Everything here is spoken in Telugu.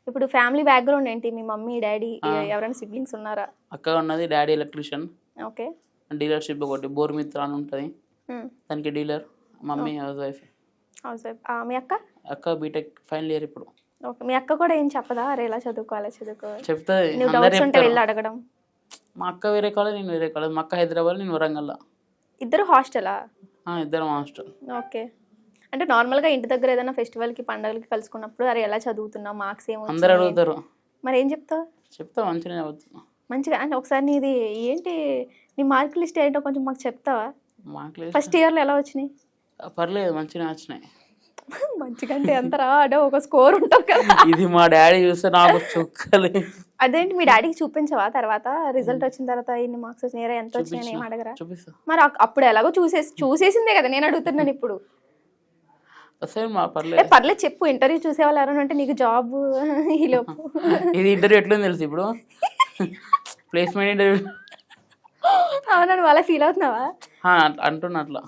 ఇప్పుడు ఫ్యామిలీ బ్యాక్గ్రౌండ్ ఏంటి? మీ మమ్మీ డాడీ ఎవరైనా సిబ్లింగ్స్ ఉన్నారా? అక్క ఉన్నది, డాడీ ఎలక్ట్రీషియన్, ఓకే. డీలర్షిప్ ఒకటి బోర్ మిత్ర అని ఉంటుంది, దానికి dealer. Mummy housewife. Housewife. మీ అక్క? అక్క బీటెక్ ఫైనల్ ఇయర్ ఇప్పుడు. ఓకే. మీ అక్క కూడా ఏం చెప్పదా? అరే ఇలా చదువుకోవాలి చదువుకోవాలి చెప్తుంది, నువ్వు అందరు డౌట్స్ ఉంటే చెప్తారు. వెళ్ళి అడగడం? మా అక్క వేరే కాలేజ్, నేను వేరే కాలేజ్. మా అక్క హైదరాబాద్, నేను వరంగల్. ఇద్దరు హాస్టలా? ఇద్దరం హాస్టల్. ఓకే. అంటే నార్మల్గా ఇంటి దగ్గర ఏదైనా ఫెస్టివల్కి పండగలకి కలుసుకున్నప్పుడు అరే ఎలా చదువుతున్నావు, మార్క్స్ ఏమో అందరు అడుగుతారు. మరి ఏం చెప్తావు? చెప్తా, మంచిగా చదువుతున్నా. మంచిగా. అంటే ఒకసారి నీది ఏంటి, నీ మార్క్ లిస్ట్ ఏంటో కొంచెం మాకు చెప్తావా? మాకు ఫస్ట్ ఇయర్లో ఎలా వచ్చినాయి? పర్లేదు, మంచిగా వచ్చినాయి. మంచిగా అంటే ఎంత రా అంటే ఒక స్కోర్ ఉంటుంది కదా. ఇది మా డాడీ చూస్తే నాకు చుక్కలు. అదేంటి మీ డాడీకి చూపించవా తర్వాత రిజల్ట్ వచ్చిన తర్వాత ఇన్ని మార్క్స్ వచ్చినాయి ఎంత వచ్చినాయి ఏం అడగరా? చూపిస్తా. మరి అప్పుడు ఎలాగో చూసేసిందే కదా, నేను అడుగుతున్నాను ఇప్పుడు. అసలు మా పర్లేదు. పర్లేదు చెప్పు. ఇంటర్వ్యూ చూసేవాళ్ళు ఎవరైనా అంటే నీకు జాబ్ ఈ లోపు. ఇది ఇంటర్వ్యూ ఎట్లుంది తెలుసు ఇప్పుడు, ప్లేస్మెంట్ ఇంటర్వ్యూ. అవునా? నువ్వు అలా ఫీల్ అవుతున్నావా? అంటున్నా అట్లా.